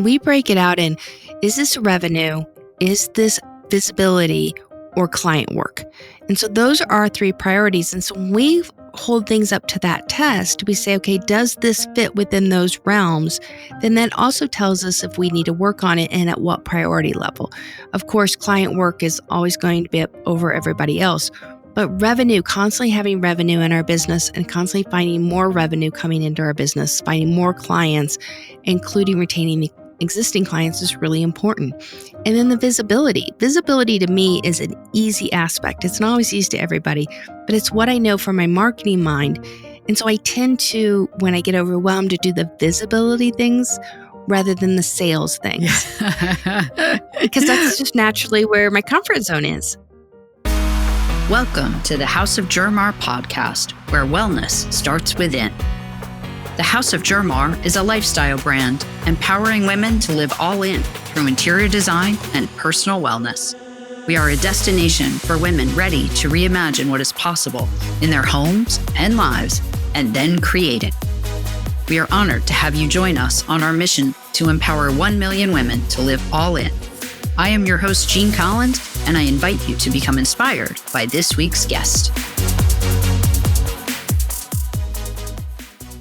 We break it out in, is this revenue? Is this visibility or client work? And so those are our three priorities. And so when we hold things up to that test, we say, okay, does this fit within those realms? Then that also tells us if we need to work on it and at what priority level. Of course, client work is always going to be up over everybody else. But revenue, constantly having revenue in our business and constantly finding more revenue coming into our business, finding more clients, including retaining the existing clients, is really important. And then the visibility. Visibility to me is an easy aspect. It's not always easy to everybody, but it's what I know from my marketing mind. And so I tend to, when I get overwhelmed, to do the visibility things rather than the sales things. Because that's just naturally where my comfort zone is. Welcome to the House of Germar podcast, where wellness starts within. The House of Germar is a lifestyle brand, empowering women to live all in through interior design and personal wellness. We are a destination for women ready to reimagine what is possible in their homes and lives, and then create it. We are honored to have you join us on our mission to empower 1 million women to live all in. I am your host, Jean Collins, and I invite you to become inspired by this week's guest.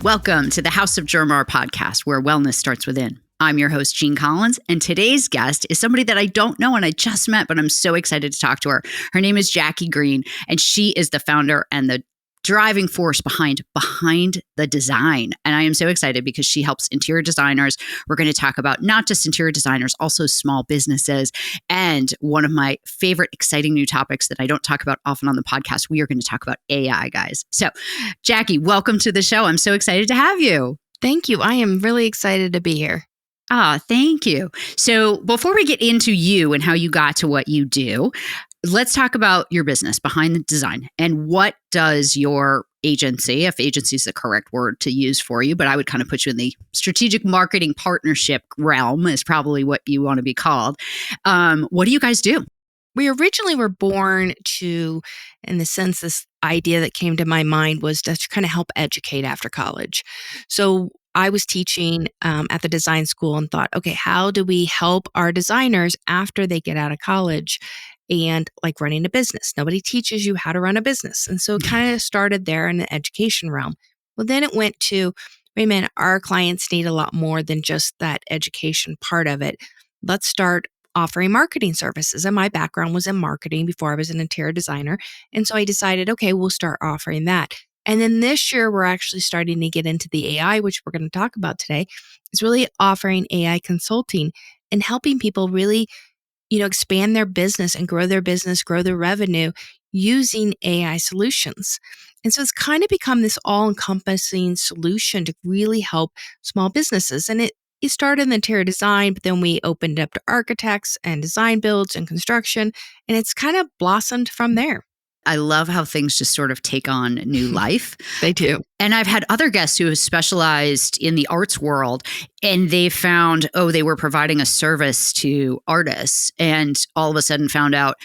Welcome to the House of Germar podcast, where wellness starts within. I'm your host, Jean Collins, and today's guest is somebody that I don't know and I just met, but I'm so excited to talk to her. Her name is Jackie Green, and she is the founder and the driving force behind the design. And I am so excited because she helps interior designers. We're going to talk about not just interior designers, also small businesses. And one of my favorite exciting new topics that I don't talk about often on the podcast, we are going to talk about AI, guys. So Jackie, welcome to the show. I'm so excited to have you. Thank you. I am really excited to be here. Thank you. So before we get into you and how you got to what you do, let's talk about your business behind the design and what does your agency, if agency is the correct word to use for you, but I would kind of put you in the strategic marketing partnership realm is probably what you want to be called. What do you guys do? We originally were born to, in the sense, this idea that came to my mind was to kind of help educate after college. So I was teaching at the design school and thought, okay, how do we help our designers after they get out of college? And like running a business. Nobody teaches you how to run a business. And so it kind of started there in the education realm. Well, then it went to, wait a minute, our clients need a lot more than just that education part of it. Let's start offering marketing services. And my background was in marketing before I was an interior designer. And so I decided, okay, we'll start offering that. And then this year, we're actually starting to get into the AI, which we're going to talk about today, is really offering AI consulting and helping people really expand their business and grow their business, grow their revenue using AI solutions. And so it's kind of become this all-encompassing solution to really help small businesses. And it started in the interior design, but then we opened it up to architects and design builds and construction, and it's kind of blossomed from there. I love how things just sort of take on new life. They do. And I've had other guests who have specialized in the arts world and they found, they were providing a service to artists and all of a sudden found out,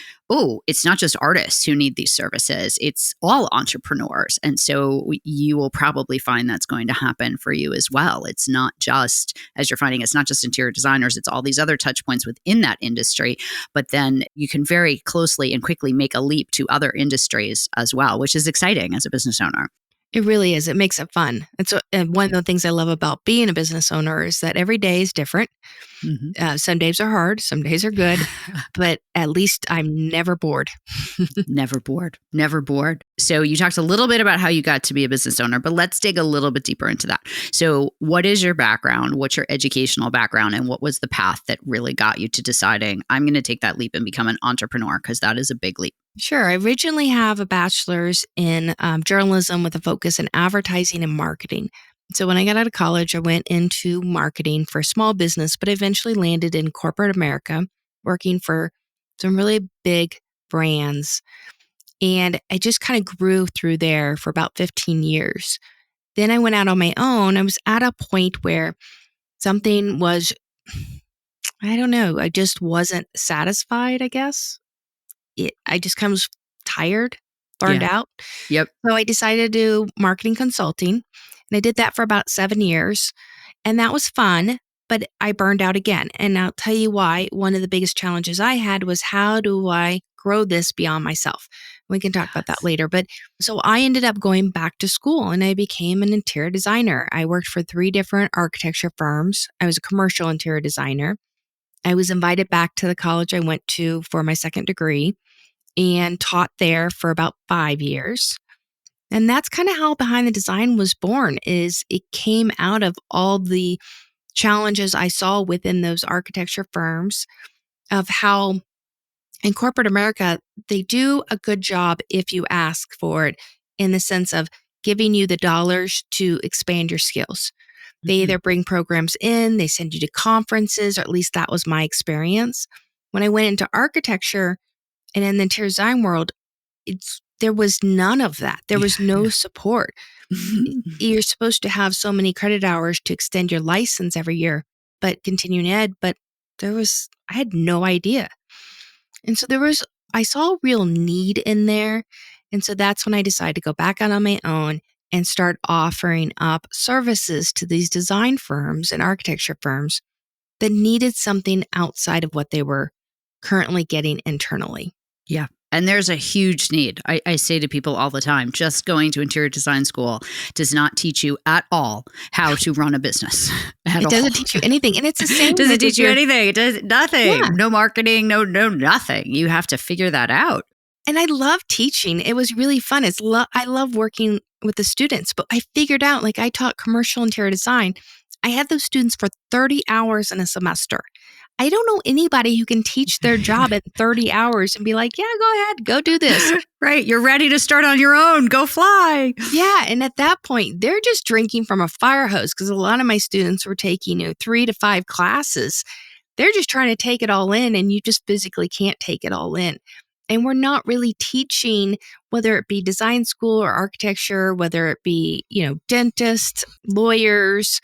it's not just artists who need these services. It's all entrepreneurs. And so you will probably find that's going to happen for you as well. It's not just, as you're finding, it's not just interior designers, it's all these other touch points within that industry. But then you can very closely and quickly make a leap to other industries as well, which is exciting as a business owner. It really is. It makes it fun. And one of the things I love about being a business owner is that every day is different. Mm-hmm. Some days are hard, some days are good, but at least I'm never bored. Never bored. So you talked a little bit about how you got to be a business owner, but let's dig a little bit deeper into that. So what is your background? What's your educational background? And what was the path that really got you to deciding I'm going to take that leap and become an entrepreneur? Because that is a big leap. Sure. I originally have a bachelor's in journalism with a focus in advertising and marketing. So when I got out of college, I went into marketing for small business, but eventually landed in corporate America, working for some really big brands. And I just kind of grew through there for about 15 years. Then I went out on my own. I was at a point where something was, I don't know, I just wasn't satisfied, I guess. I just kind of was tired, burned out. Yep. So I decided to do marketing consulting. And I did that for about 7 years. And that was fun. but I burned out again. And I'll tell you why. One of the biggest challenges I had was, how do I grow this beyond myself? We can talk about that Yes. later. But so I ended up going back to school and I became an interior designer. I worked for 3 different architecture firms. I was a commercial interior designer. I was invited back to the college I went to for my second degree and taught there for about 5 years. And that's kind of how Behind the Design was born. Is it came out of all the challenges I saw within those architecture firms of how in corporate America, they do a good job if you ask for it, in the sense of giving you the dollars to expand your skills. They Mhm. either bring programs in, they send you to conferences, or at least that was my experience. When I went into architecture and in the interior design world, there was none of that. There Yeah, was no yeah. support. You're supposed to have so many credit hours to extend your license every year, but continuing ed, but I had no idea. And so I saw a real need in there. And so that's when I decided to go back out on my own and start offering up services to these design firms and architecture firms that needed something outside of what they were currently getting internally. Yeah. And there's a huge need. I say to people all the time, just going to interior design school does not teach you at all how to run a business at It all. doesn't teach you anything. And it's the same Doesn't with teach you anything. It does nothing. Yeah. No marketing, no nothing. You have to figure that out. And I love teaching. It was really fun. I love working with the students, but I figured out, like, I taught commercial interior design. I had those students for 30 hours in a semester. I don't know anybody who can teach their job in 30 hours and be like, yeah, go ahead, go do this. Right. You're ready to start on your own. Go fly. Yeah. And at that point, they're just drinking from a fire hose, because a lot of my students were taking 3 to 5 classes. They're just trying to take it all in, and you just physically can't take it all in. And we're not really teaching, whether it be design school or architecture, whether it be, dentists, lawyers,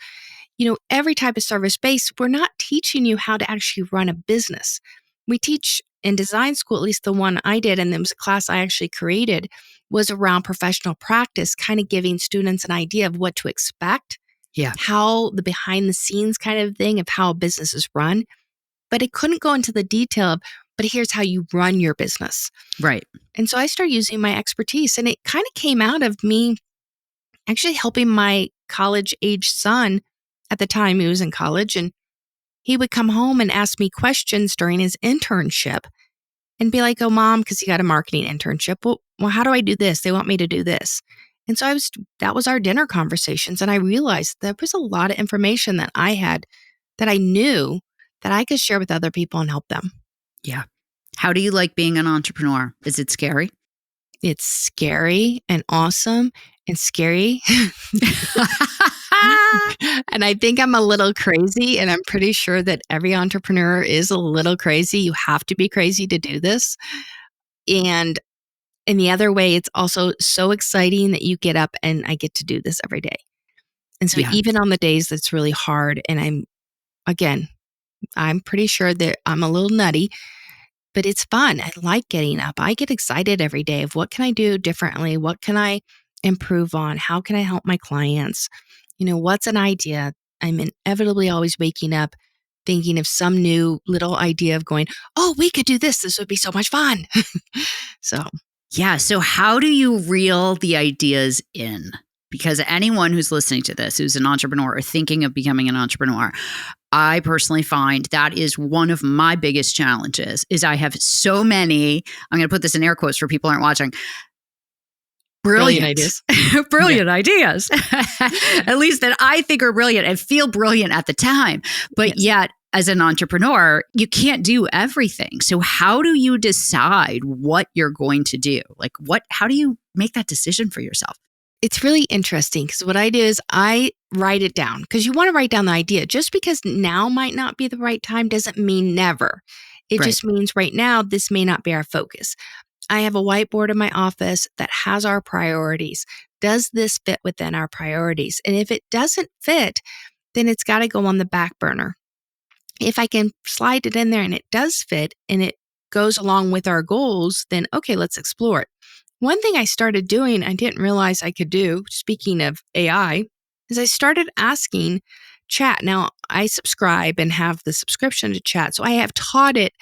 every type of service base, we're not teaching you how to actually run a business. We teach in design school, at least the one I did, and there was a class I actually created, was around professional practice, kind of giving students an idea of what to expect. Yeah. How the behind the scenes kind of thing of how a business is run. But it couldn't go into the detail of, but here's how you run your business. Right. And so I started using my expertise, and it kind of came out of me actually helping my college age son. At the time, he was in college, and he would come home and ask me questions during his internship and be like, oh, mom, because he got a marketing internship. Well, how do I do this? They want me to do this. And so that was our dinner conversations. And I realized there was a lot of information that I had, that I knew, that I could share with other people and help them. Yeah. How do you like being an entrepreneur? Is it scary? It's scary and awesome and scary. And I think I'm a little crazy, and I'm pretty sure that every entrepreneur is a little crazy. You have to be crazy to do this. And in the other way, it's also so exciting that you get up and I get to do this every day. And so Yeah. even on the days that's really hard, and I'm pretty sure that I'm a little nutty, but it's fun. I like getting up. I get excited every day of, what can I do differently? What can I improve on? How can I help my clients? What's an idea? I'm inevitably always waking up thinking of some new little idea of going, oh, we could do this. This would be so much fun. So, Yeah. So how do you reel the ideas in? Because anyone who's listening to this, who's an entrepreneur or thinking of becoming an entrepreneur, I personally find that is one of my biggest challenges. Is I have so many, I'm going to put this in air quotes for people who aren't watching, brilliant ideas. brilliant ideas, at least that I think are brilliant and feel brilliant at the time. But yet, as an entrepreneur, you can't do everything. So how do you decide what you're going to do? Like, how do you make that decision for yourself? It's really interesting, because what I do is I write it down, because you want to write down the idea. Just because now might not be the right time doesn't mean never. It Right. just means right now, this may not be our focus. I have a whiteboard in my office that has our priorities. Does this fit within our priorities? And if it doesn't fit, then it's got to go on the back burner. If I can slide it in there and it does fit and it goes along with our goals, then okay, let's explore it. One thing I started doing, I didn't realize I could do, speaking of AI, is I started asking Chat. Now, I subscribe and have the subscription to Chat. So I have taught it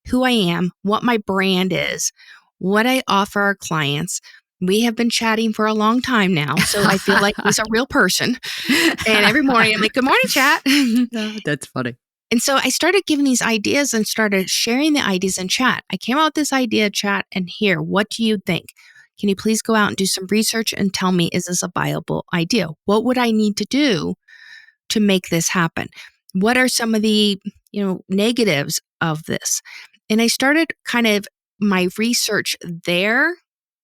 who I am, what my brand is, what I offer our clients. We have been chatting for a long time now, so I feel like he's a real person. And every morning I'm like, good morning, Chat. That's funny. And so I started giving these ideas and started sharing the ideas in Chat. I came out with this idea, Chat, and here, what do you think? Can you please go out and do some research and tell me, is this a viable idea? What would I need to do to make this happen? What are some of the, negatives of this? And I started kind of my research there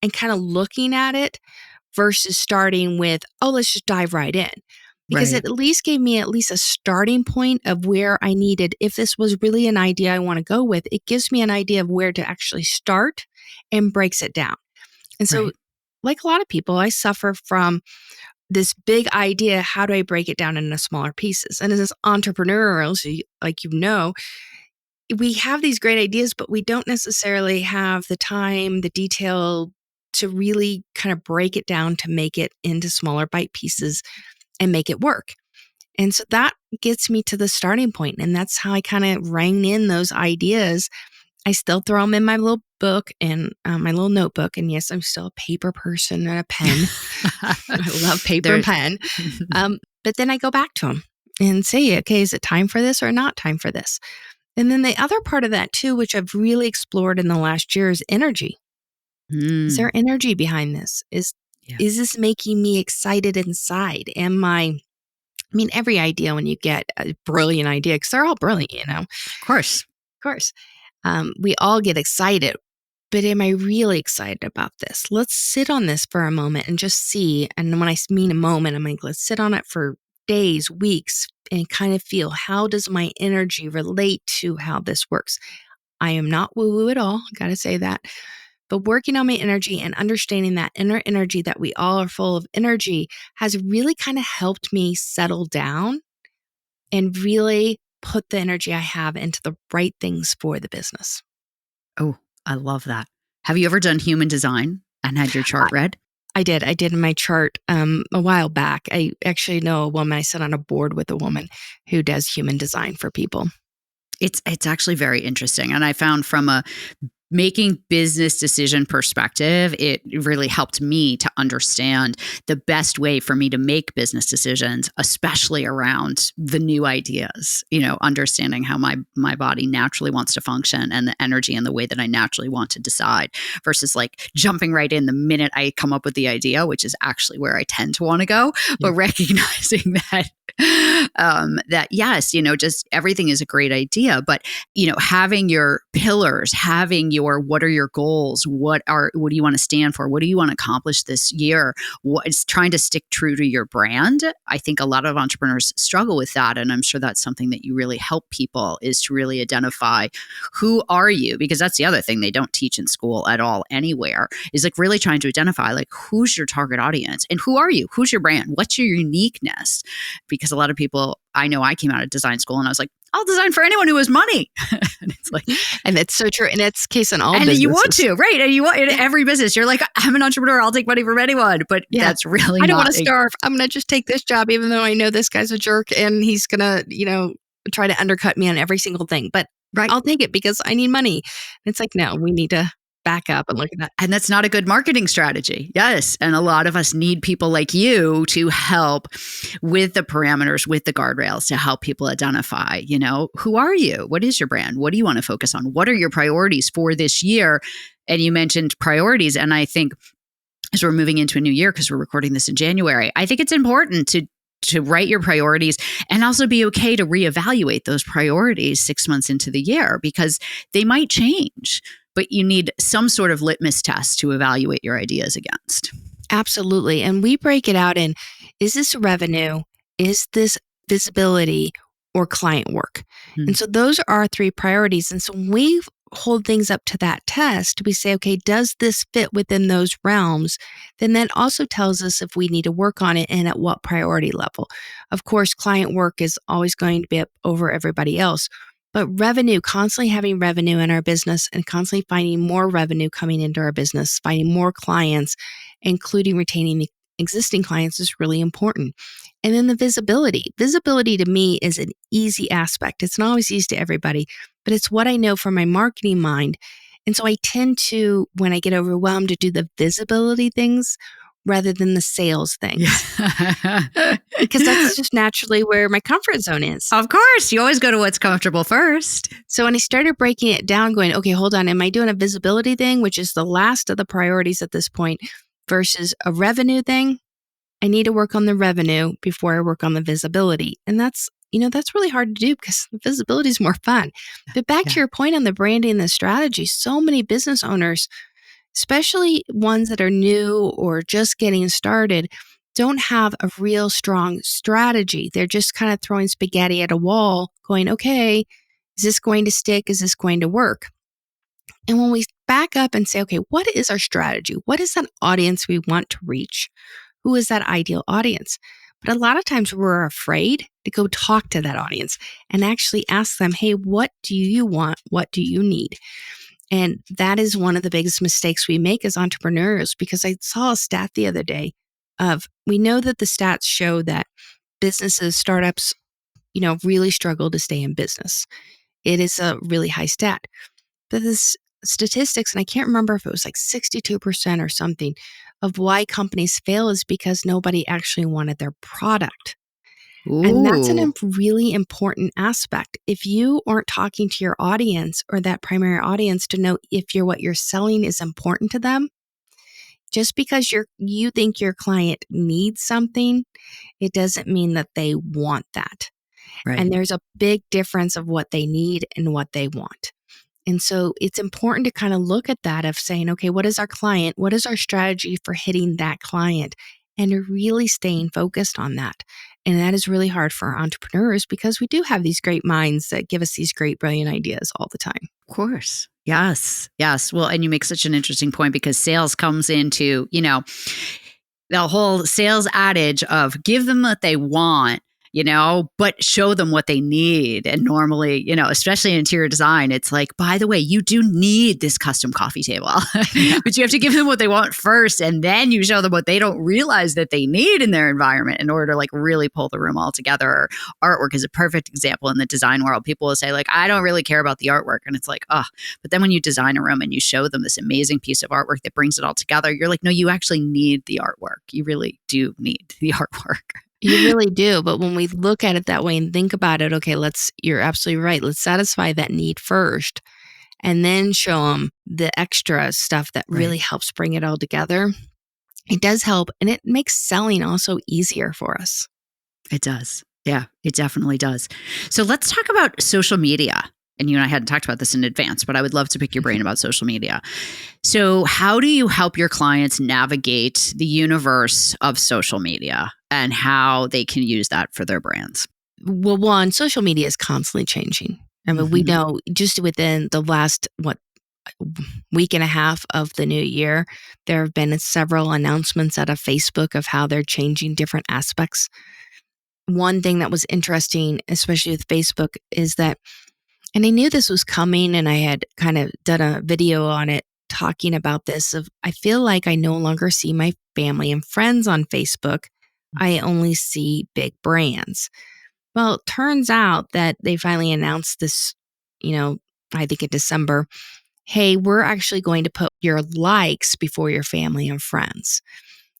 and kind of looking at it versus starting with, let's just dive right in. Because it at least gave me at least a starting point of where I needed, if this was really an idea I want to go with, it gives me an idea of where to actually start and breaks it down. And so, like a lot of people, I suffer from this big idea. How do I break it down into smaller pieces? And as entrepreneurs, we have these great ideas, but we don't necessarily have the time, the detail to really kind of break it down to make it into smaller bite pieces and make it work. And so that gets me to the starting point. And that's how I kind of rein in those ideas. I still throw them in my little book and my little notebook. And yes, I'm still a paper person and a pen. I love paper and pen. But then I go back to them and say, okay, is it time for this or not time for this? And then the other part of that too, which I've really explored in the last year, is energy. Is there energy behind this? Is this making me excited inside? Every idea, when you get a brilliant idea, because they're all brilliant, Of course. We all get excited, but am I really excited about this? Let's sit on this for a moment and just see. And when I mean a moment, I'm like, let's sit on it for days, weeks, and kind of feel, how does my energy relate to how this works? I am not woo-woo at all. Got to say that. But working on my energy and understanding that inner energy, that we all are full of energy, has really kind of helped me settle down and really put the energy I have into the right things for the business. Oh, I love that. Have you ever done human design and had your chart read? I did. I did my chart a while back. I actually know a woman. I sit on a board with a woman who does human design for people. It's actually very interesting. And I found from a making business decision perspective, it really helped me to understand the best way for me to make business decisions, especially around the new ideas, understanding how my body naturally wants to function and the energy and the way that I naturally want to decide versus like jumping right in the minute I come up with the idea, which is actually where I tend to want to go, but recognizing that yes, just everything is a great idea, but having your pillars, having what are your goals? What do you want to stand for? What do you want to accomplish this year? What is trying to stick true to your brand? I think a lot of entrepreneurs struggle with that. And I'm sure that's something that you really help people, is to really identify, who are you? Because that's the other thing they don't teach in school at all anywhere, is like really trying to identify like, who's your target audience and who are you? Who's your brand? What's your uniqueness? Because a lot of people, I know I came out of design school and I was like, I'll design for anyone who has money. And it's like, and it's so true. And it's the case in all and businesses. You want to, right? And you want in every business, you're like, I'm an entrepreneur. I'll take money from anyone. But that's really, I don't want to starve. I'm going to just take this job, even though I know this guy's a jerk and he's going to, try to undercut me on every single thing. But I'll take it because I need money. And it's like, no, we need to back up and look at that. And that's not a good marketing strategy. Yes. And a lot of us need people like you to help with the parameters, with the guardrails, to help people identify, who are you? What is your brand? What do you want to focus on? What are your priorities for this year? And you mentioned priorities. And I think as we're moving into a new year, because we're recording this in January, I think it's important to write your priorities and also be okay to reevaluate those priorities 6 months into the year, because they might change. But you need some sort of litmus test to evaluate your ideas against. Absolutely. And we break it out in, is this revenue? Is this visibility or client work? And so those are our 3 priorities. And so when we hold things up to that test, we say, okay, does this fit within those realms? Then that also tells us if we need to work on it and at what priority level. Of course, client work is always going to be up over everybody else. But revenue, constantly having revenue in our business and constantly finding more revenue coming into our business, finding more clients, including retaining existing clients is really important. And then the visibility. Visibility to me is an easy aspect. It's not always easy to everybody, but it's what I know from my marketing mind. And so I tend to, when I get overwhelmed, to do the visibility things rather than the sales things. Yeah. Because that's just naturally where my comfort zone is. Of course, you always go to what's comfortable first. So when I started breaking it down, going, okay, hold on, am I doing a visibility thing, which is the last of the priorities at this point, versus a revenue thing? I need to work on the revenue before I work on the visibility. And that's really hard to do because the visibility is more fun. But back to your point on the branding and the strategy, so many business owners, especially ones that are new or just getting started, don't have a real strong strategy. They're just kind of throwing spaghetti at a wall going, okay, is this going to stick? Is this going to work? And when we back up and say, okay, what is our strategy? What is that audience we want to reach? Who is that ideal audience? But a lot of times we're afraid to go talk to that audience and actually ask them, hey, what do you want? What do you need? And that is one of the biggest mistakes we make as entrepreneurs, because I saw a stat the other day of, we know that the stats show that businesses, startups, really struggle to stay in business. It is a really high stat. But this statistics, and I can't remember if it was like 62% or something, of why companies fail is because nobody actually wanted their product. Ooh. And that's a really important aspect. If you aren't talking to your audience or that primary audience to know if what you're selling is important to them, just because you think your client needs something, it doesn't mean that they want that. Right. And there's a big difference of what they need and what they want. And so it's important to kind of look at that of saying, okay, what is our client? What is our strategy for hitting that client? And really staying focused on that. And that is really hard for entrepreneurs because we do have these great minds that give us these great, brilliant ideas all the time. Of course. Yes. Yes. Well, and you make such an interesting point because sales comes into, the whole sales adage of give them what they want, but show them what they need. And normally, especially in interior design, it's like, by the way, you do need this custom coffee table, but you have to give them what they want first. And then you show them what they don't realize that they need in their environment in order to really pull the room all together. Artwork is a perfect example in the design world. People will say I don't really care about the artwork. And it's like, oh, but then when you design a room and you show them this amazing piece of artwork that brings it all together, you're like, no, you actually need the artwork. You really do need the artwork. You really do. But when we look at it that way and think about it, okay, you're absolutely right. Let's satisfy that need first and then show them the extra stuff that really helps bring it all together. It does help. And it makes selling also easier for us. It does. Yeah, it definitely does. So let's talk about social media. And you and I hadn't talked about this in advance, but I would love to pick your brain about social media. So how do you help your clients navigate the universe of social media and how they can use that for their brands? Well, one, social media is constantly changing. I mean, we know just within the last, week and a half of the new year, there have been several announcements out of Facebook of how they're changing different aspects. One thing that was interesting, especially with Facebook, is that, and I knew this was coming and I had kind of done a video on it talking about this of, I feel like I no longer see my family and friends on Facebook. I only see big brands. Well, it turns out that they finally announced this, I think in December, hey, we're actually going to put your likes before your family and friends.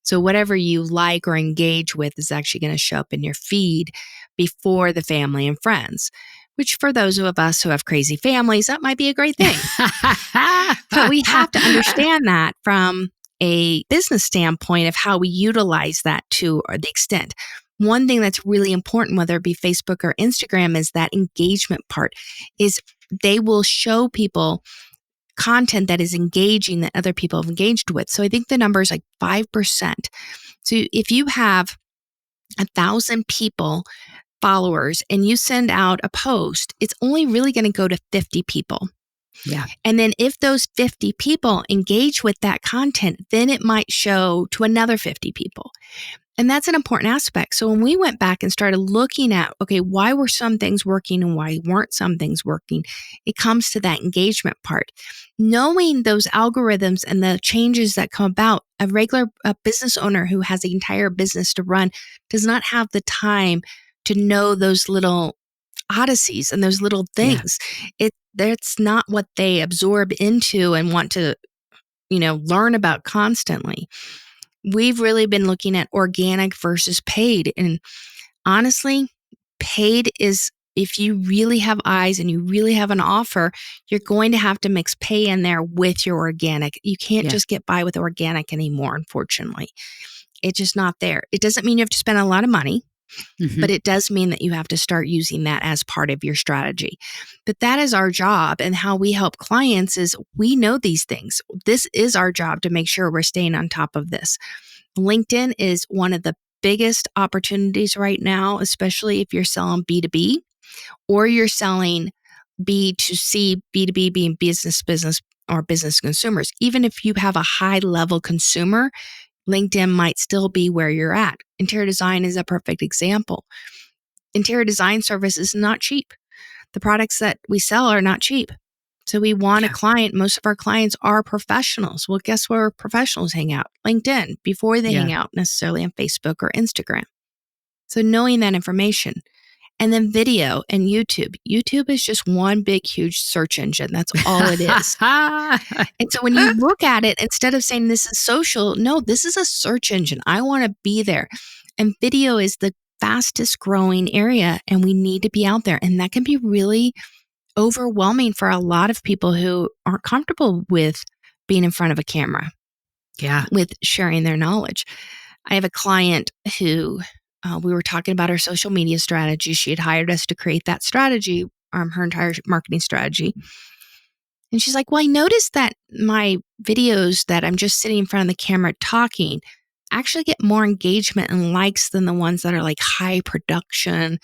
So whatever you like or engage with is actually going to show up in your feed before the family and friends, which for those of us who have crazy families, that might be a great thing. But we have to understand that from a business standpoint of how we utilize that to the extent. One thing that's really important, whether it be Facebook or Instagram, is that engagement part is they will show people content that is engaging that other people have engaged with. So I think the number is 5%. So if you have 1,000 people, followers, and you send out a post, it's only really going to go to 50 people. Yeah. And then if those 50 people engage with that content, then it might show to another 50 people. And that's an important aspect. So when we went back and started looking at, okay, why were some things working and why weren't some things working? It comes to that engagement part. Knowing those algorithms and the changes that come about, a business owner who has the entire business to run does not have the time to know those little odysseys and those little Yeah. things. That's not what they absorb into and want to, learn about constantly. We've really been looking at organic versus paid. And honestly, paid is, if you really have eyes and you really have an offer, you're going to have to mix pay in there with your organic. You can't Yeah. just get by with organic anymore, unfortunately. It's just not there. It doesn't mean you have to spend a lot of money, Hmm. but it does mean that you have to start using that as part of your strategy. But that is our job, and how we help clients is we know these things. This is our job to make sure we're staying on top of this. LinkedIn is one of the biggest opportunities right now, especially if you're selling B2B or you're selling B2C, B2B being business or business consumers. Even if you have a high level consumer, LinkedIn might still be where you're at. Interior design is a perfect example. Interior design service is not cheap. The products that we sell are not cheap. So we want a Yeah. client. Most of our clients are professionals. Well, guess where professionals hang out? LinkedIn, before they Yeah. hang out necessarily on Facebook or Instagram. So knowing that information. And then video and YouTube. YouTube is just one big, huge search engine. That's all it is. And so when you look at it, instead of saying this is social, no, this is a search engine. I want to be there. And video is the fastest growing area, and we need to be out there. And that can be really overwhelming for a lot of people who aren't comfortable with being in front of a camera, Yeah. with sharing their knowledge. I have a client who we were talking about her social media strategy. She had hired us to create that strategy, her entire marketing strategy. And she's like, well, I noticed that my videos that I'm just sitting in front of the camera talking actually get more engagement and likes than the ones that are like high production.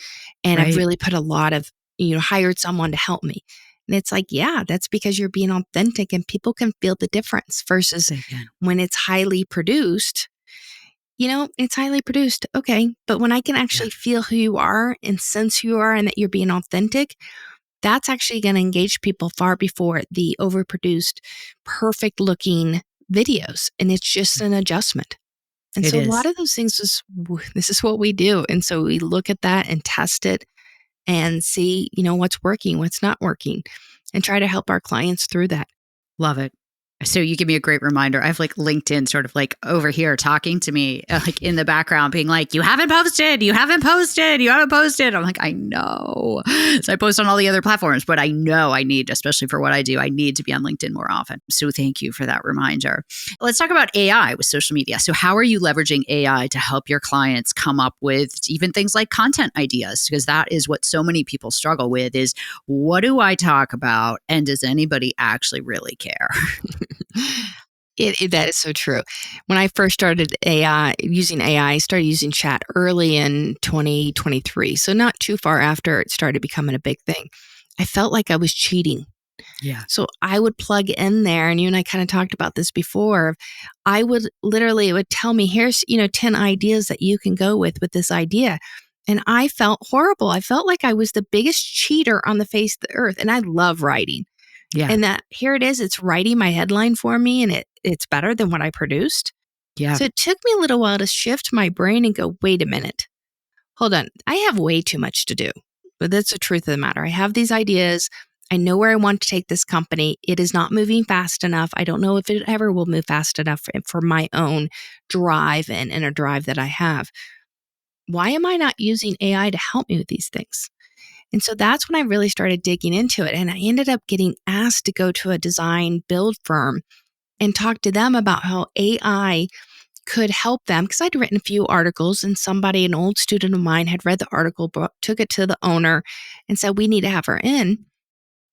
And I've Right. really put a lot of, hired someone to help me. And it's like, yeah, that's because you're being authentic and people can feel the difference versus They can. when it's highly produced. It's highly produced. Okay. But when I can Yeah. actually feel who you are and sense who you are and that you're being authentic, that's actually going to engage people far before the overproduced, perfect looking videos. And it's just an adjustment. And It so a lot is. of those things this is what we do. And so we look at that and test it and see, what's working, what's not working, and try to help our clients through that. Love it. So you give me a great reminder. I have like LinkedIn sort of like over here talking to me, like in the background, being like, you haven't posted, you haven't posted, you haven't posted. I'm like, I know. So I post on all the other platforms, but I know I need, especially for what I do, I need to be on LinkedIn more often. So thank you for that reminder. Let's talk about AI with social media. So how are you leveraging AI to help your clients come up with even things like content ideas? Because that is what so many people struggle with is, what do I talk about? And does anybody actually really care? That is so true. When I first started using AI, I started using chat early in 2023. So not too far after it started becoming a big thing. I felt like I was cheating. Yeah. So I would plug in there, and you and I kind of talked about this before. It would tell me, here's, 10 ideas that you can go with this idea. And I felt horrible. I felt like I was the biggest cheater on the face of the earth. And I love writing. Yeah. And that here it is, it's writing my headline for me, and it's better than what I produced. Yeah. So it took me a little while to shift my brain and go, wait a minute, hold on. I have way too much to do. But that's the truth of the matter. I have these ideas. I know where I want to take this company. It is not moving fast enough. I don't know if it ever will move fast enough for my own drive and inner drive that I have. Why am I not using AI to help me with these things? And so that's when I really started digging into it. And I ended up getting asked to go to a design build firm and talk to them about how AI could help them. Because I'd written a few articles, and an old student of mine, had read the article, took it to the owner and said, we need to have her in.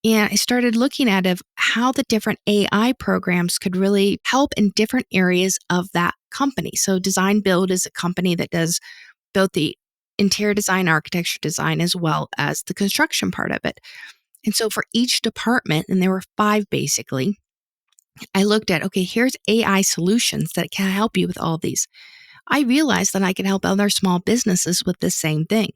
And I started looking at how the different AI programs could really help in different areas of that company. So Design Build is a company that does both the interior design, architecture design, as well as the construction part of it. And so for each department, and there were 5 basically, I looked at, okay, here's AI solutions that can help you with all these. I realized that I could help other small businesses with the same thing.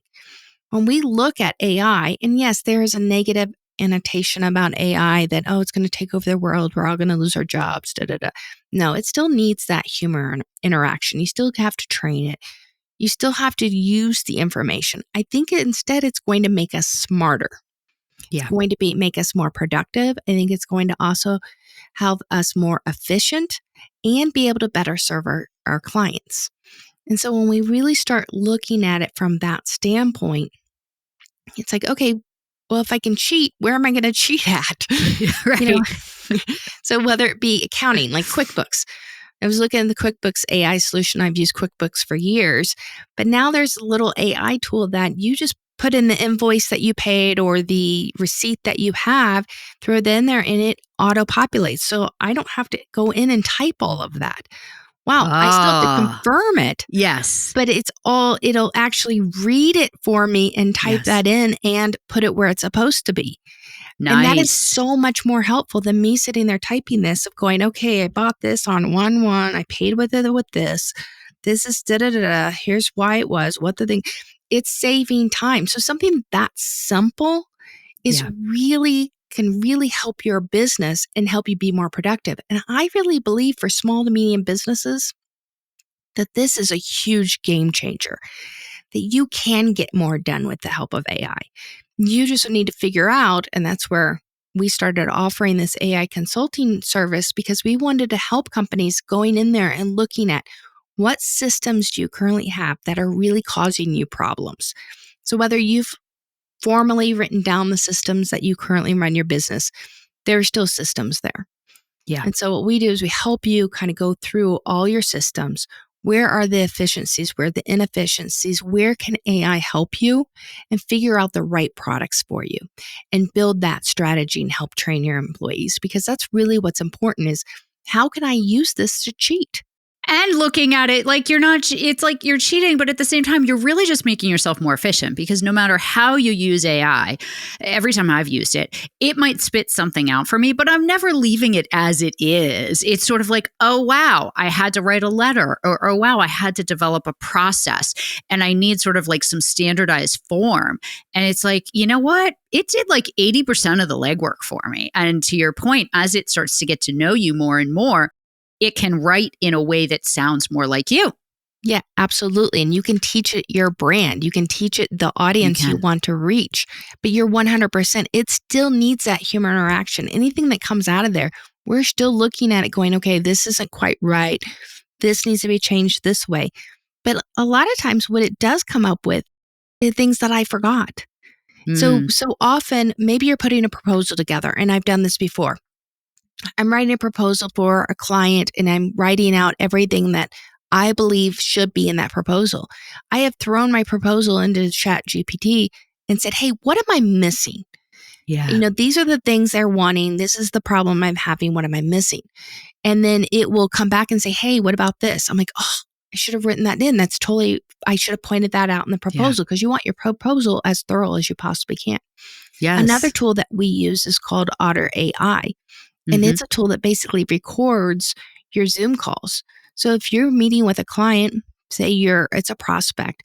When we look at AI, and yes, there is a negative annotation about AI that, oh, it's going to take over the world. We're all going to lose our jobs. Da, da, da. No, it still needs that human interaction. You still have to train it. You still have to use the information. I think instead it's going to make us smarter. It's Yeah. going to make us more productive. I think it's going to also help us more efficient and be able to better serve our clients. And so when we really start looking at it from that standpoint, it's like, okay, well, if I can cheat, where am I going to cheat at? You know, Right. so whether it be accounting, like QuickBooks, I was looking at the QuickBooks AI solution. I've used QuickBooks for years, but now there's a little AI tool that you just put in the invoice that you paid or the receipt that you have, throw it in there, and it auto populates. So I don't have to go in and type all of that. Wow, I still have to Ah, confirm it, yes. but it'll actually read it for me and type Yes. that in and put it where it's supposed to be. And that is Nice. so much more helpful than me sitting there typing this of going, okay, I bought this on 1/1. I paid with it with this. This is da da da da. Here's why it was, what the thing. It's saving time. So something that simple is Yeah. can really help your business and help you be more productive. And I really believe for small to medium businesses that this is a huge game changer, that you can get more done with the help of AI. You just need to figure out, and that's where we started offering this AI consulting service, because we wanted to help companies going in there and looking at what systems do you currently have that are really causing you problems. So whether you've formally written down the systems that you currently run your business, there are still systems there. Yeah. And so what we do is we help you kind of go through all your systems. Where are the efficiencies? Where are the inefficiencies? Where can AI help you? And figure out the right products for you and build that strategy and help train your employees, because that's really what's important is, how can I use this to cheat? And looking at it like it's like you're cheating, but at the same time, you're really just making yourself more efficient, because no matter how you use AI, every time I've used it, it might spit something out for me, but I'm never leaving it as it is. It's sort of like, oh, wow, I had to write a letter, or oh, wow, I had to develop a process, and I need sort of like some standardized form. And it's like, you know what? It did like 80% of the legwork for me. And to your point, as it starts to get to know you more and more, it can write in a way that sounds more like you. Yeah, absolutely. And you can teach it your brand. You can teach it the You audience you can. want to reach, but you're 100%. It still needs that human interaction. Anything that comes out of there, we're still looking at it going, okay, this isn't quite right. This needs to be changed this way. But a lot of times what it does come up with are things that I forgot. So Mm, often maybe you're putting a proposal together, and I've done this before. I'm writing a proposal for a client and I'm writing out everything that I believe should be in that proposal. I have thrown my proposal into Chat GPT and said, hey, what am I missing? yeah. These are the things they're wanting. This is the problem I'm having. What am I missing? And then it will come back and say, hey, what about this? I'm like, oh, I should have written that in. I should have pointed that out in the Yeah. proposal, because you want your proposal as thorough as you possibly can. Another Yes. tool that we use is called Otter AI. And Hmm. it's a tool that basically records your Zoom calls. So if you're meeting with a client, say it's a prospect,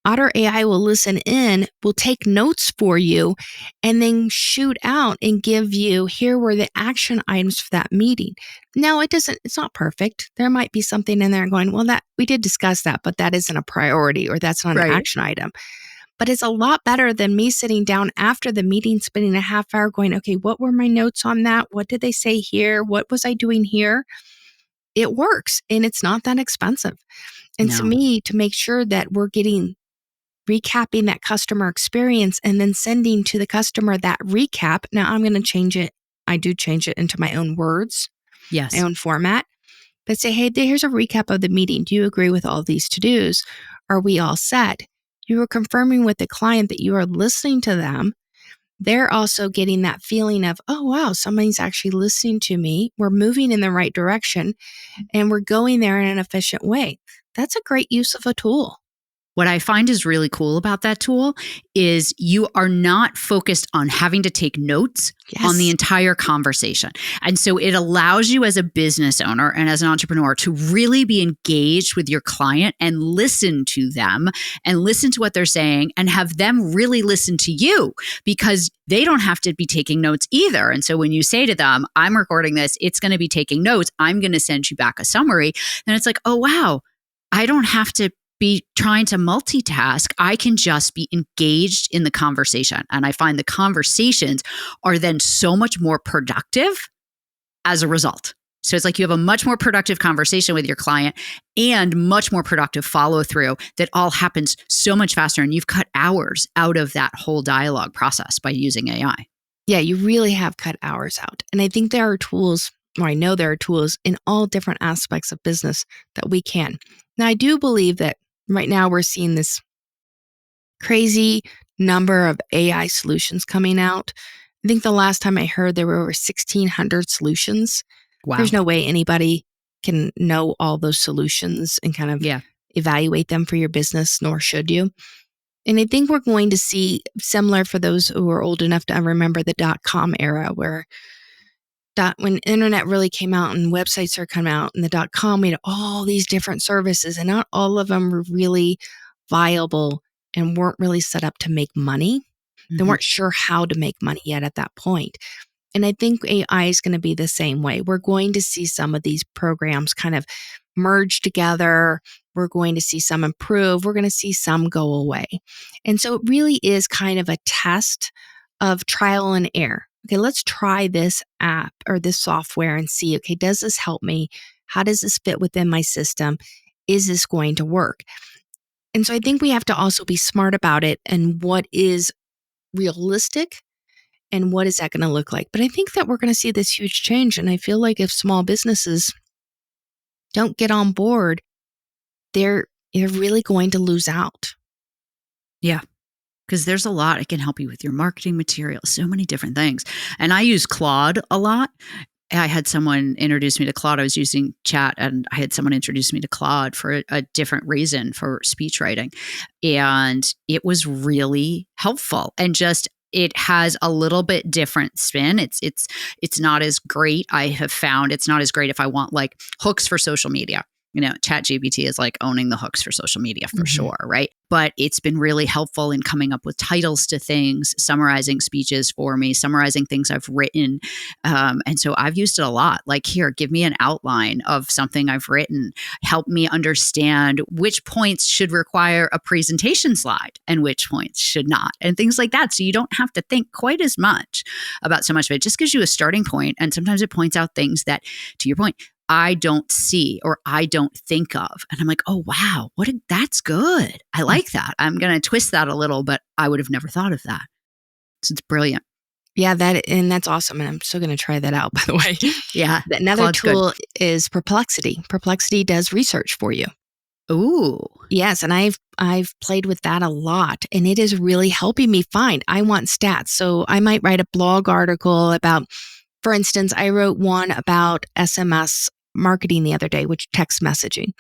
Otter AI will listen in, will take notes for you, and then shoot out and give you, here were the action items for that meeting. Now it's not perfect. There might be something in there going, well, that we did discuss that, but that isn't a priority, or that's not an Right. action item. But it's a lot better than me sitting down after the meeting, spending a half hour going, okay, what were my notes on that? What did they say here? What was I doing here? It works, and it's not that expensive. And to No. me, to make sure that we're recapping that customer experience and then sending to the customer that recap. Now I'm going to change it. I do change it into my own words, my Yes. own format, but say, hey, here's a recap of the meeting. Do you agree with all these to-dos? Are we all set? You are confirming with the client that you are listening to them. They're also getting that feeling of, oh, wow, somebody's actually listening to me. We're moving in the right direction and we're going there in an efficient way. That's a great use of a tool. What I find is really cool about that tool is you are not focused on having to take notes on the entire conversation. And so it allows you as a business owner and as an entrepreneur to really be engaged with your client and listen to them and listen to what they're saying and have them really listen to you, because they don't have to be taking notes either. And so when you say to them, I'm recording this, it's going to be taking notes, I'm going to send you back a summary, then it's like, oh, wow, I don't have to be trying to multitask. I can just be engaged in the conversation. And I find the conversations are then so much more productive as a result. So it's like you have a much more productive conversation with your client and much more productive follow through that all happens so much faster. And you've cut hours out of that whole dialogue process by using AI. Yeah, you really have cut hours out. And I think there are tools, or I know there are tools in all different aspects of business that we can. Now, I do believe that right now we're seeing this crazy number of AI solutions coming out. I think the last time I heard there were over 1,600 solutions. Wow. There's no way anybody can know all those solutions and kind of evaluate them for your business, nor should you. And I think we're going to see similar for those who are old enough to remember the .com era, where when internet really came out and websites started coming out, and the .com made all these different services, and not all of them were really viable and weren't really set up to make money. They weren't sure how to make money yet at that point. And I think AI is going to be the same way. We're going to see some of these programs kind of merge together. We're going to see some improve. We're going to see some go away. And so it really is kind of a test of trial and error. Okay, let's try this app or this software and see, okay, does this help me? How does this fit within my system? Is this going to work? And so I think we have to also be smart about it and what is realistic and what is that going to look like. But I think that we're going to see this huge change. And I feel like if small businesses don't get on board, they're really going to lose out. Yeah. Because there's a lot. It can help you with your marketing material, so many different things. And I use Claude a lot. I had someone introduce me to Claude. I was using chat and I had someone introduce me to Claude for a different reason, for speech writing. And it was really helpful. And just, it has a little bit different spin. It's not as great. I have found it's not as great if I want like hooks for social media. You know, ChatGPT is like owning the hooks for social media for sure, right? But it's been really helpful in coming up with titles to things, summarizing speeches for me, summarizing things I've written. And so I've used it a lot. Like, here, give me an outline of something I've written. Help me understand which points should require a presentation slide and which points should not, and things like that. So you don't have to think quite as much about so much of it. It just gives you a starting point. And sometimes it points out things that, to your point, I don't see or I don't think of. And I'm like, oh, wow, that's good. I like that. I'm going to twist that a little, but I would have never thought of that. So it's brilliant. Yeah, that's awesome. And I'm still going to try that out, by the way. Yeah. Another tool is Perplexity. Perplexity does research for you. Ooh. Yes. And I've played with that a lot, and it is really helping me find, I want stats. So I might write a blog article about, for instance, I wrote one about SMS marketing the other day, which text messaging,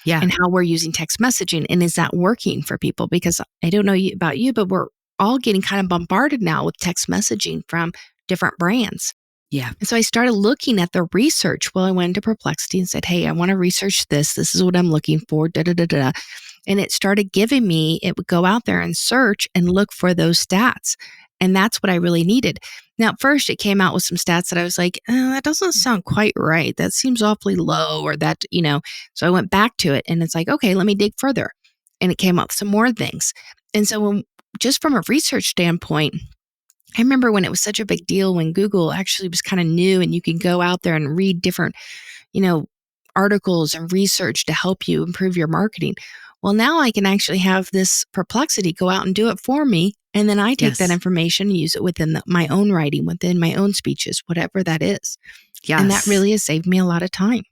and how we're using text messaging. And is that working for people? Because I don't know about you, but we're all getting kind of bombarded now with text messaging from different brands. Yeah. And so I started looking at the research. Well, I went into Perplexity and said, hey, I want to research this. This is what I'm looking for. And it started giving me, it would go out there and search and look for those stats. And that's what I really needed. Now, at first, it came out with some stats that I was like, that doesn't sound quite right. That seems awfully low, or that, So I went back to it and it's like, okay, let me dig further. And it came up with some more things. And so just from a research standpoint, I remember when it was such a big deal when Google actually was kind of new and you can go out there and read different, articles and research to help you improve your marketing. Well, now I can actually have this Perplexity go out and do it for me. And then I take that information and use it within my own writing, within my own speeches, whatever that is. Yes. And that really has saved me a lot of time.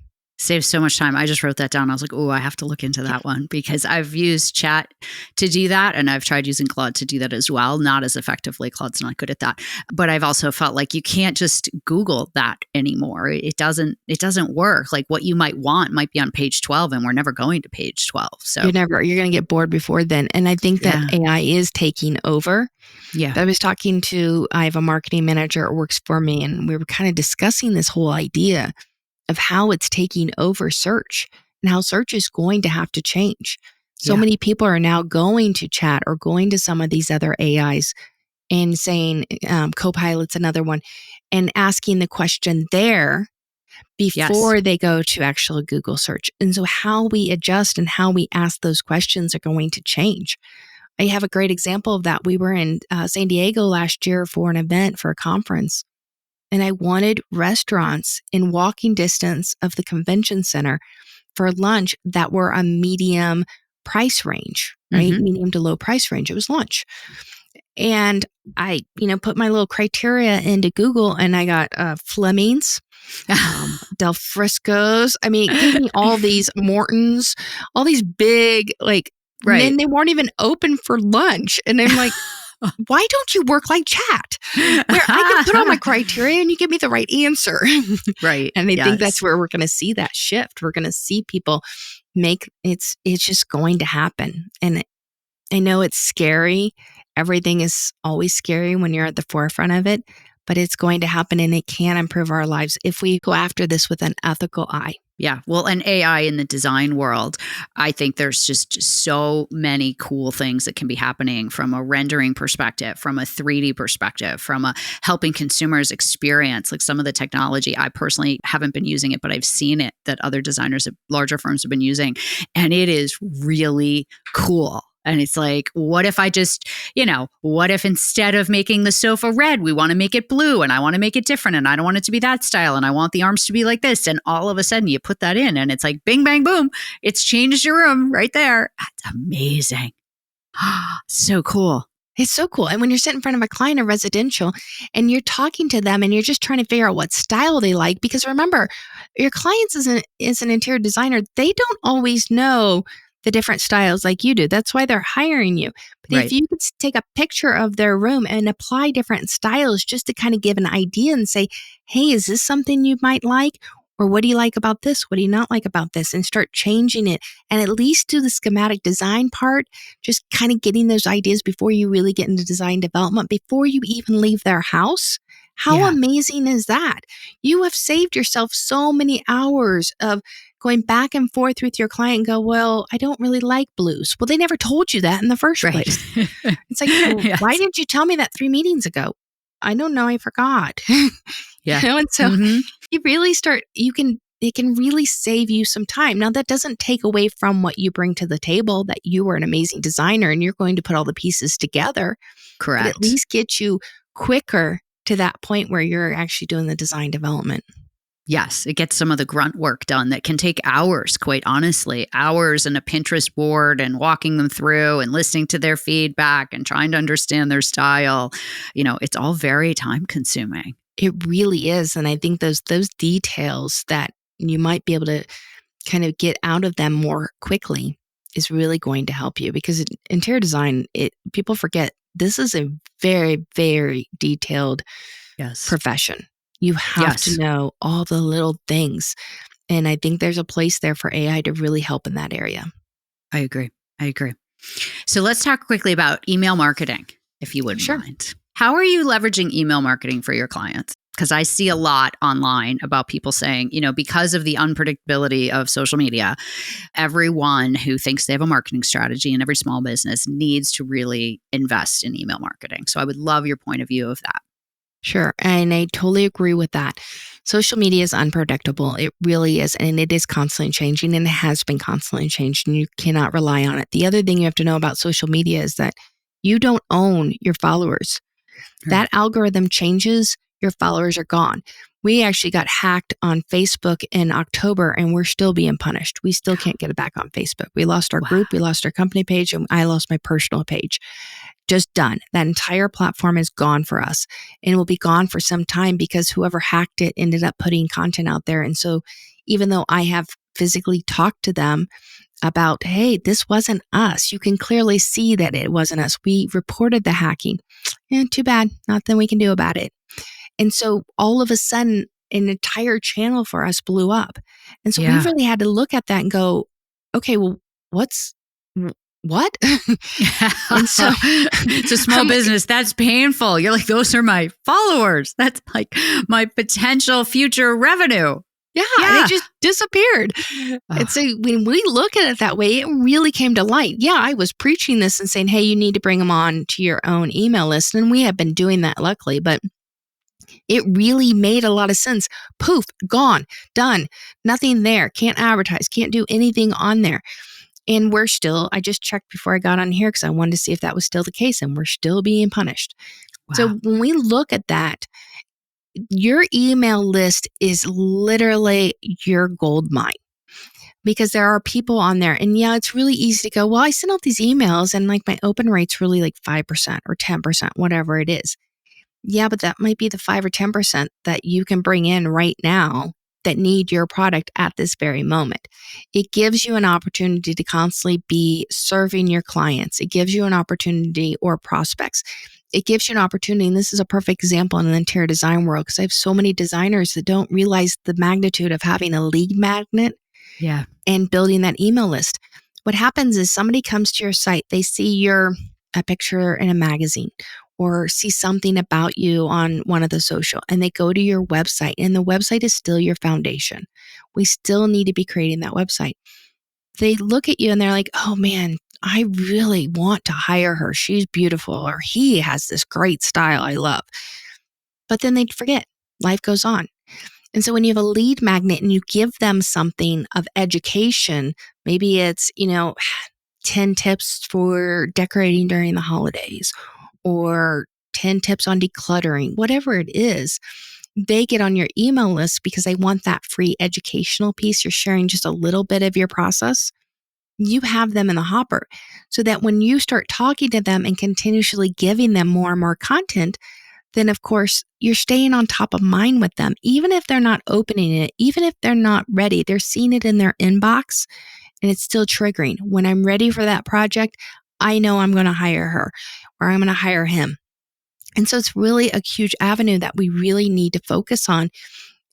Saves so much time. I just wrote that down. I was like, oh, I have to look into that one because I've used chat to do that. And I've tried using Claude to do that as well. Not as effectively. Claude's not good at that. But I've also felt like you can't just Google that anymore. It doesn't work. Like what you might want might be on page 12 and we're never going to page 12. So You're going to get bored before then. And I think that AI is taking over. Yeah. I have a marketing manager who works for me, and we were kind of discussing this whole idea of how it's taking over search and how search is going to have to change. So many people are now going to chat or going to some of these other AIs and saying, Copilot's another one, and asking the question there before they go to actual Google search. And so how we adjust and how we ask those questions are going to change. I have a great example of that. We were in San Diego last year for an event, for a conference, and I wanted restaurants in walking distance of the convention center for lunch that were a medium price range, right? Mm-hmm. Medium to low price range. It was lunch. And I, put my little criteria into Google, and I got Fleming's, Del Frisco's. I mean, it gave me all these Morton's, all these big, and they weren't even open for lunch. And I'm like, why don't you work like chat? Where I can put all my criteria and you give me the right answer. Right. And I think that's where we're going to see that shift. We're going to see people it's just going to happen. And I know it's scary. Everything is always scary when you're at the forefront of it, but it's going to happen, and it can improve our lives if we go after this with an ethical eye. Yeah. Well, and AI in the design world, I think there's just so many cool things that can be happening from a rendering perspective, from a 3D perspective, from a helping consumers experience, like some of the technology. I personally haven't been using it, but I've seen it that other designers at larger firms have been using. And it is really cool. And it's like, what if what if instead of making the sofa red, we want to make it blue, and I want to make it different, and I don't want it to be that style, and I want the arms to be like this. And all of a sudden you put that in and it's like, bing, bang, boom. It's changed your room right there. That's amazing. So cool. It's so cool. And when you're sitting in front of a client in residential and you're talking to them and you're just trying to figure out what style they like, because remember, your clients as an interior designer, they don't always know the different styles like you do. That's why they're hiring you. But if you could take a picture of their room and apply different styles just to kind of give an idea and say, hey, is this something you might like? Or what do you like about this? What do you not like about this? And start changing it. And at least do the schematic design part, just kind of getting those ideas before you really get into design development, before you even leave their house. How amazing is that? You have saved yourself so many hours of going back and forth with your client and go, well, I don't really like blues. Well, they never told you that in the first place. It's like, well, why didn't you tell me that 3 meetings ago? I don't know. I forgot. And so you really it can really save you some time. Now, that doesn't take away from what you bring to the table, that you are an amazing designer and you're going to put all the pieces together. Correct. But at least get you quicker to that point where you're actually doing the design development. Yes, it gets some of the grunt work done that can take hours, quite honestly, hours in a Pinterest board and walking them through and listening to their feedback and trying to understand their style. It's all very time consuming. It really is. And I think those details that you might be able to kind of get out of them more quickly is really going to help you, because interior design, people forget this is a very, very detailed profession. You have to know all the little things. And I think there's a place there for AI to really help in that area. I agree. So let's talk quickly about email marketing, if you wouldn't mind. How are you leveraging email marketing for your clients? Because I see a lot online about people saying, because of the unpredictability of social media, everyone who thinks they have a marketing strategy in every small business needs to really invest in email marketing. So I would love your point of view of that. Sure. And I totally agree with that. Social media is unpredictable. It really is. And it is constantly changing, and it has been constantly changed, and you cannot rely on it. The other thing you have to know about social media is that you don't own your followers. That algorithm changes, your followers are gone. We actually got hacked on Facebook in October, and we're still being punished. We still can't get it back on Facebook. We lost our group, we lost our company page, and I lost my personal page. Just done. That entire platform is gone for us, and it will be gone for some time because whoever hacked it ended up putting content out there. And so even though I have physically talked to them about, hey, this wasn't us. You can clearly see that it wasn't us. We reported the hacking. And too bad, nothing we can do about it. And so all of a sudden, an entire channel for us blew up. And so we Yeah. really had to look at that and go, okay, well, what? And so it's a small business. That's painful. You're like, those are my followers. That's like my potential future revenue. Yeah, and it just disappeared. And so when we look at it that way, it really came to light. Yeah, I was preaching this and saying, hey, you need to bring them on to your own email list. And we have been doing that, luckily, but it really made a lot of sense. Poof, gone, done, nothing there. Can't advertise, can't do anything on there. And I just checked before I got on here because I wanted to see if that was still the case, and we're still being punished. Wow. So when we look at that, your email list is literally your gold mine, because there are people on there. And yeah, it's really easy to go, well, I sent out these emails and like my open rate's really like 5% or 10%, whatever it is. Yeah, but that might be the 5 or 10% that you can bring in right now that need your product at this very moment. It gives you an opportunity to constantly be serving your clients. It gives you an opportunity, or prospects. It gives you an opportunity, and this is a perfect example in the interior design world, because I have so many designers that don't realize the magnitude of having a lead magnet and building that email list. What happens is somebody comes to your site, they see a picture in a magazine or see something about you on one of the social, and they go to your website, and the website is still your foundation. We still need to be creating that website. They look at you and they're like, oh man, I really want to hire her. She's beautiful, or he has this great style I love. But then they forget. Life goes on. And so when you have a lead magnet and you give them something of education, maybe it's, 10 tips for decorating during the holidays, or 10 tips on decluttering, whatever it is, they get on your email list because they want that free educational piece. You're sharing just a little bit of your process. You have them in the hopper, so that when you start talking to them and continuously giving them more and more content, then of course you're staying on top of mind with them. Even if they're not opening it, even if they're not ready, they're seeing it in their inbox and it's still triggering. When I'm ready for that project, I know I'm going to hire her, or I'm going to hire him. And so it's really a huge avenue that we really need to focus on.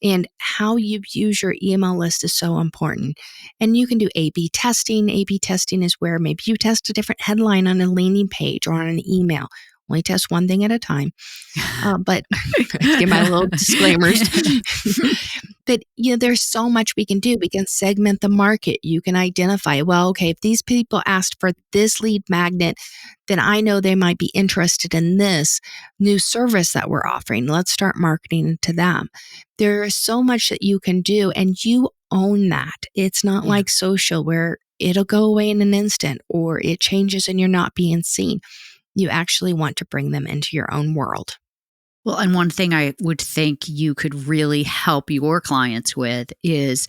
And how you use your email list is so important. And you can do A/B testing. A/B testing is where maybe you test a different headline on a landing page or on an email. Only test one thing at a time. But give my little disclaimers. But there's so much we can do. We can segment the market. You can identify, well, okay, if these people asked for this lead magnet, then I know they might be interested in this new service that we're offering. Let's start marketing to them. There is so much that you can do, and you own that. It's not like social where it'll go away in an instant, or it changes and you're not being seen. You actually want to bring them into your own world. Well, and one thing I would think you could really help your clients with is,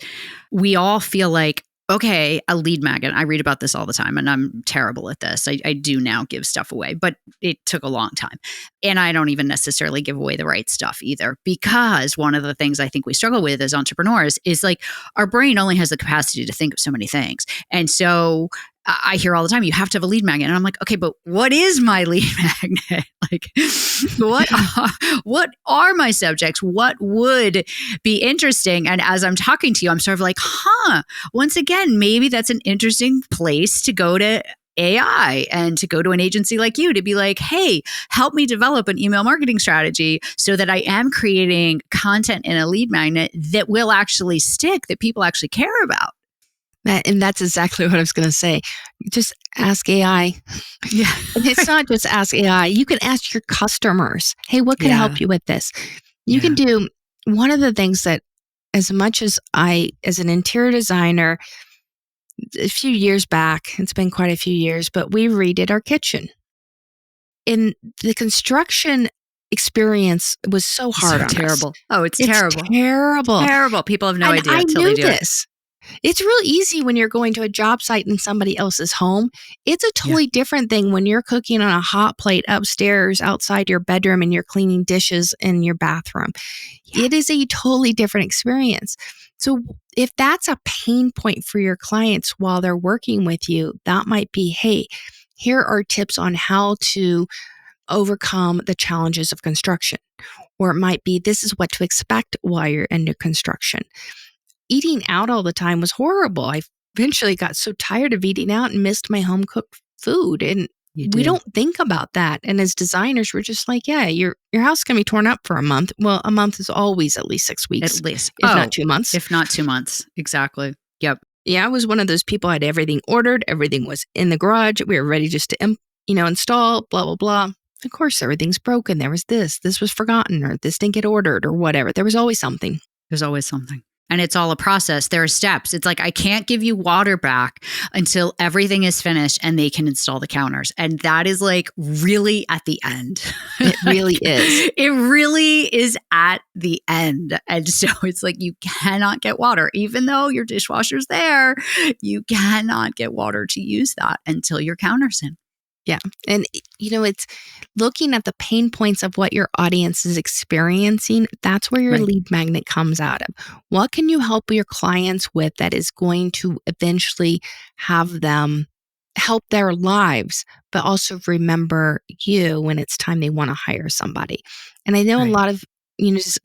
we all feel like, okay, a lead magnet. I read about this all the time, and I'm terrible at this. I do now give stuff away, but it took a long time. And I don't even necessarily give away the right stuff either, because one of the things I think we struggle with as entrepreneurs is like, our brain only has the capacity to think of so many things. And so I hear all the time, you have to have a lead magnet. And I'm like, okay, but what is my lead magnet? Like, what are my subjects? What would be interesting? And as I'm talking to you, I'm sort of like, once again, maybe that's an interesting place to go to AI and to go to an agency like you to be like, hey, help me develop an email marketing strategy so that I am creating content in a lead magnet that will actually stick, that people actually care about. And that's exactly what I was going to say. Just ask AI. Yeah. And it's not just ask AI. You can ask your customers, hey, what can help you with this? You can do one of the things that, as much as as an interior designer, a few years back, it's been quite a few years, but we redid our kitchen. And the construction experience was so hard on terrible. us. Oh, it's terrible. Terrible. Terrible. People have no idea I until knew they do this. It's real easy when you're going to a job site in somebody else's home. It's a Yeah. totally different thing when you're cooking on a hot plate upstairs outside your bedroom and you're cleaning dishes in your bathroom. Yeah. It is a totally different experience. So if that's a pain point for your clients while they're working with you, that might be, hey, here are tips on how to overcome the challenges of construction. Or it might be, this is what to expect while you're under construction. Eating out all the time was horrible. I eventually got so tired of eating out and missed my home cooked food. And You we do. don't think about that. And as designers, we're just like, yeah, your house can be torn up for a month. Well, a month is always at least 6 weeks, At least. if not 2 months. If not 2 months. Exactly. Yep. Yeah, I was one of those people. I had everything ordered. Everything was in the garage. We were ready just to, install, blah, blah, blah. Of course, everything's broken. There was this was forgotten, or this didn't get ordered, or whatever. There was always something. There's always something. And it's all a process. There are steps. It's like, I can't give you water back until everything is finished and they can install the counters. And that is like really at the end. It really is. It really is at the end. And so it's like, you cannot get water. Even though your dishwasher's there, you cannot get water to use that until your counter's in. Yeah. And, it's looking at the pain points of what your audience is experiencing. That's where your Right. lead magnet comes out of. What can you help your clients with that is going to eventually have them help their lives, but also remember you when it's time they want to hire somebody? And I know Right. a lot of,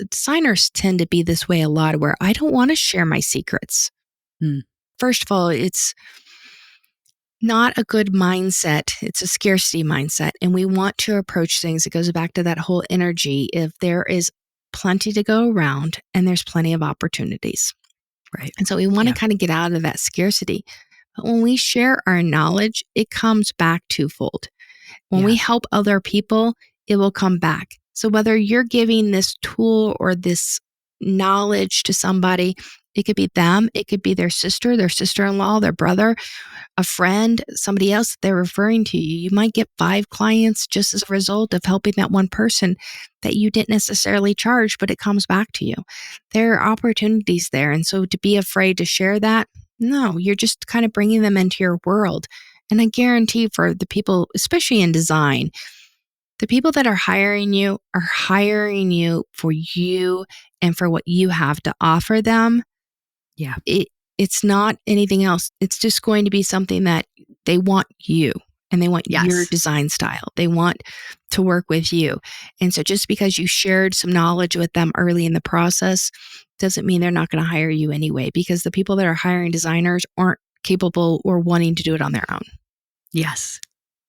designers tend to be this way a lot, where I don't want to share my secrets. First of all, it's not a good mindset. It's a scarcity mindset. And we want to approach things. It goes back to that whole energy. If there is plenty to go around and there's plenty of opportunities. Right. And so we want to kind of get out of that scarcity. But when we share our knowledge, it comes back twofold. When we help other people, it will come back. So whether you're giving this tool or this knowledge to somebody, it could be them, it could be their sister, their sister-in-law, their brother, a friend, somebody else that they're referring to you. You might get 5 clients just as a result of helping that one person that you didn't necessarily charge, but it comes back to you. There are opportunities there. And so to be afraid to share that, no, you're just kind of bringing them into your world. And I guarantee for the people, especially in design, the people that are hiring you for you and for what you have to offer them. Yeah. It's not anything else. It's just going to be something that they want you, and they want your design style. They want to work with you. And so just because you shared some knowledge with them early in the process doesn't mean they're not going to hire you anyway, because the people that are hiring designers aren't capable or wanting to do it on their own. Yes.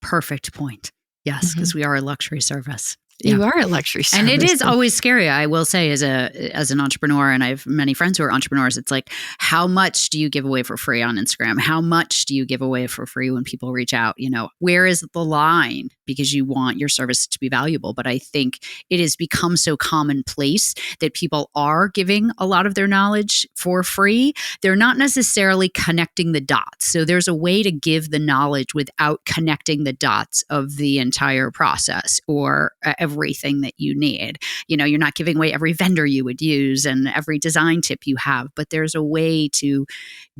Perfect point. Yes, because we are a luxury service. You are a luxury service. And it is always scary, I will say, as an entrepreneur, and I have many friends who are entrepreneurs. It's like, how much do you give away for free on Instagram? How much do you give away for free when people reach out? Where is the line? Because you want your service to be valuable. But I think it has become so commonplace that people are giving a lot of their knowledge for free. They're not necessarily connecting the dots. So there's a way to give the knowledge without connecting the dots of the entire process or everything that you need. You're not giving away every vendor you would use and every design tip you have, but there's a way to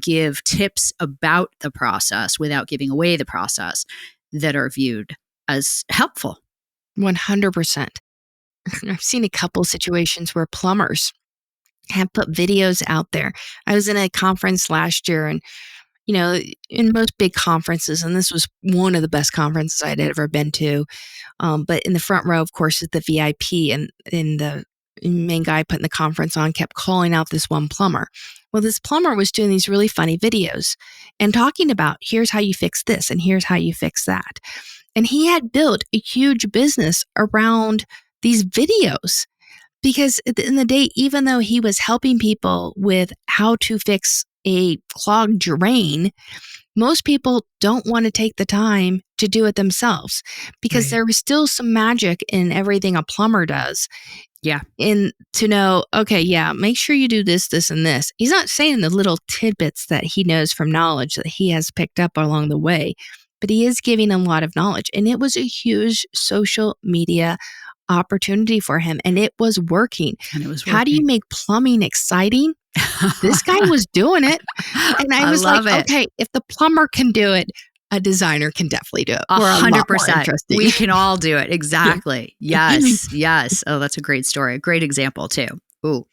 give tips about the process without giving away the process that are viewed as helpful. 100%. I've seen a couple situations where plumbers have put videos out there. I was in a conference last year, and in most big conferences, and this was one of the best conferences I'd ever been to, but in the front row, of course, is the VIP, and the main guy putting the conference on kept calling out this one plumber. Well, this plumber was doing these really funny videos and talking about, here's how you fix this, and here's how you fix that. And he had built a huge business around these videos, because at the end of the day, even though he was helping people with how to fix a clogged drain, most people don't want to take the time to do it themselves, because there was still some magic in everything a plumber does. Yeah. In to know, okay, yeah, make sure you do this, this, and this. He's not saying the little tidbits that he knows from knowledge that he has picked up along the way, but he is giving a lot of knowledge. And it was a huge social media opportunity for him, and it was working. And it was working. How do you make plumbing exciting? This guy was doing it. And I was like, it. okay, if the plumber can do it, a designer can definitely do it. We're a lot more 100%. interesting. We can all do it. Exactly. Yes. Yes. Oh, that's a great story. A great example too. Ooh.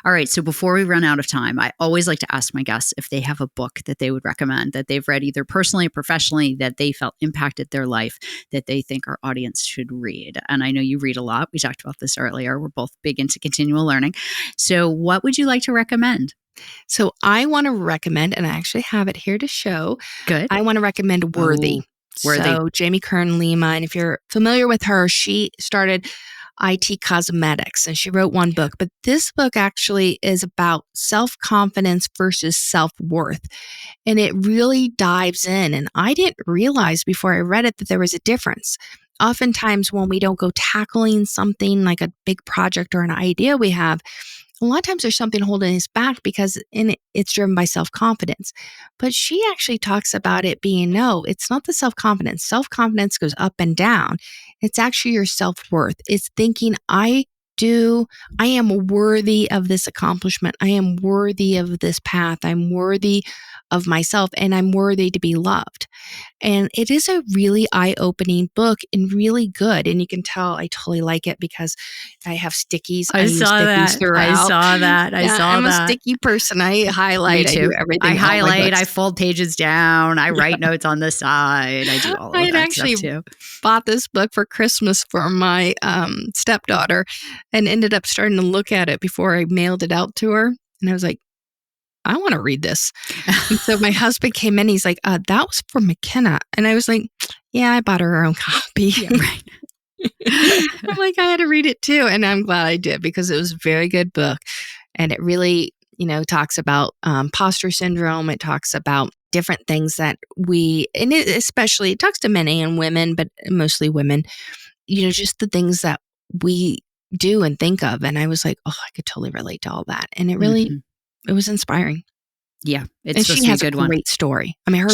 All right. So before we run out of time, I always like to ask my guests if they have a book that they would recommend that they've read either personally or professionally that they felt impacted their life that they think our audience should read. And I know you read a lot. We talked about this earlier. We're both big into continual learning. So what would you like to recommend? So I want to recommend, and I actually have it here to show. Good. I want to recommend Worthy. Worthy. So Jamie Kern Lima, and if you're familiar with her, she started IT Cosmetics and she wrote one book. But this book actually is about self-confidence versus self-worth. And it really dives in. And I didn't realize before I read it that there was a difference. Oftentimes when we don't go tackling something like a big project or an idea we have, a lot of times there's something holding us back because it's driven by self-confidence. But she actually talks about it being, no, it's not the self-confidence. Self-confidence goes up and down. It's actually your self-worth. It's thinking, I am worthy of this accomplishment. I am worthy of this path. I'm worthy of myself and I'm worthy to be loved. And it is a really eye-opening book and really good. And you can tell I totally like it because I have stickies. I saw that. I'm a sticky person. I highlight. Me too. I do everything. I highlight. I fold pages down. I write notes on the side. I do all of that stuff too. Bought this book for Christmas for my stepdaughter and ended up starting to look at it before I mailed it out to her. And I was like, I want to read this. And so my husband came in. He's like, that was for McKenna. And I was like, yeah, I bought her own copy. Yeah, right. I'm like, I had to read it too. And I'm glad I did because it was a very good book. And it really, talks about imposter syndrome. It talks about different things that especially it talks to men and women, but mostly women, just the things that we do and think of. And I was like, oh, I could totally relate to all that. And it really, it was inspiring. Yeah, it's and she has a great story. I mean, her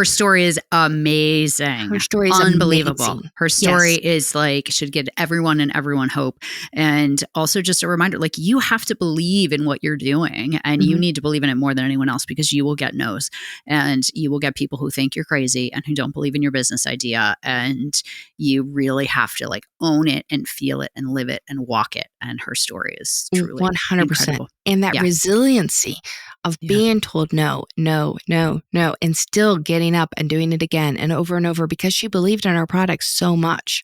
story is amazing. Her story is unbelievable. Amazing. Her story is should give everyone hope. And also just a reminder, you have to believe in what you're doing and you need to believe in it more than anyone else because you will get no's and you will get people who think you're crazy and who don't believe in your business idea. And you really have to own it and feel it and live it and walk it. And her story is truly 100%. Incredible. And that resiliency of being told no, and still getting up and doing it again and over because she believed in our products so much.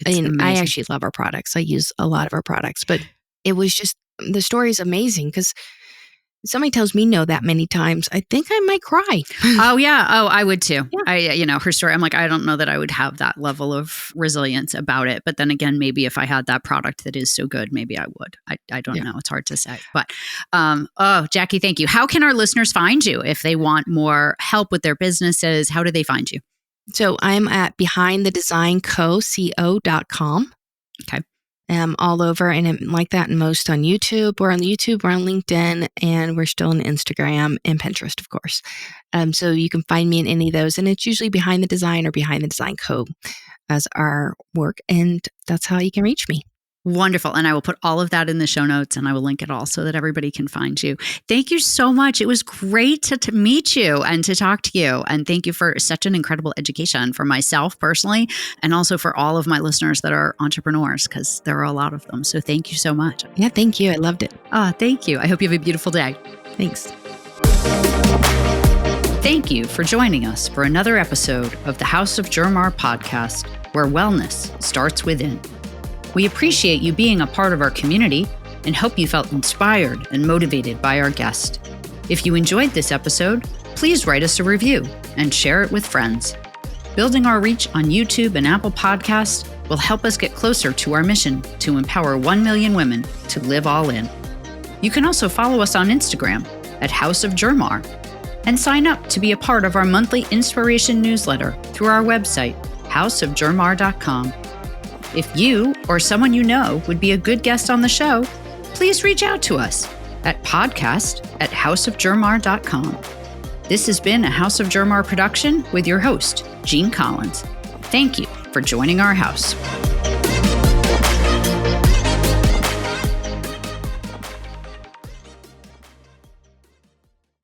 I actually love our products. I use a lot of our products, but it was just, the story is amazing because somebody tells me no that many times, I think I might cry. Oh, yeah. Oh, I would too. Yeah. Her story, I'm like, I don't know that I would have that level of resilience about it. But then again, maybe if I had that product that is so good, maybe I would. I don't know. It's hard to say. But, Jackie, thank you. How can our listeners find you if they want more help with their businesses? How do they find you? So I'm at behindthedesignco.com. Okay. All over, and I'm like that in most on YouTube. We're on YouTube, we're on LinkedIn, and we're still on Instagram and Pinterest, of course. So you can find me in any of those, and it's usually Behind the Design or Behind the Design Co. as our work, and that's how you can reach me. Wonderful. And I will put all of that in the show notes and I will link it all so that everybody can find you. Thank you so much. It was great to meet you and to talk to you. And thank you for such an incredible education for myself personally, and also for all of my listeners that are entrepreneurs, because there are a lot of them. So thank you so much. Yeah, thank you. I loved it. Thank you. I hope you have a beautiful day. Thanks. Thank you for joining us for another episode of the House of Germar podcast, where wellness starts within. We appreciate you being a part of our community and hope you felt inspired and motivated by our guest. If you enjoyed this episode, please write us a review and share it with friends. Building our reach on YouTube and Apple Podcasts will help us get closer to our mission to empower 1 million women to live all in. You can also follow us on Instagram at House of Germar and sign up to be a part of our monthly inspiration newsletter through our website, houseofgermar.com. If you or someone you know would be a good guest on the show, please reach out to us at podcast@houseofgermar.com. This has been a House of Germar production with your host, Jean Collins. Thank you for joining our house.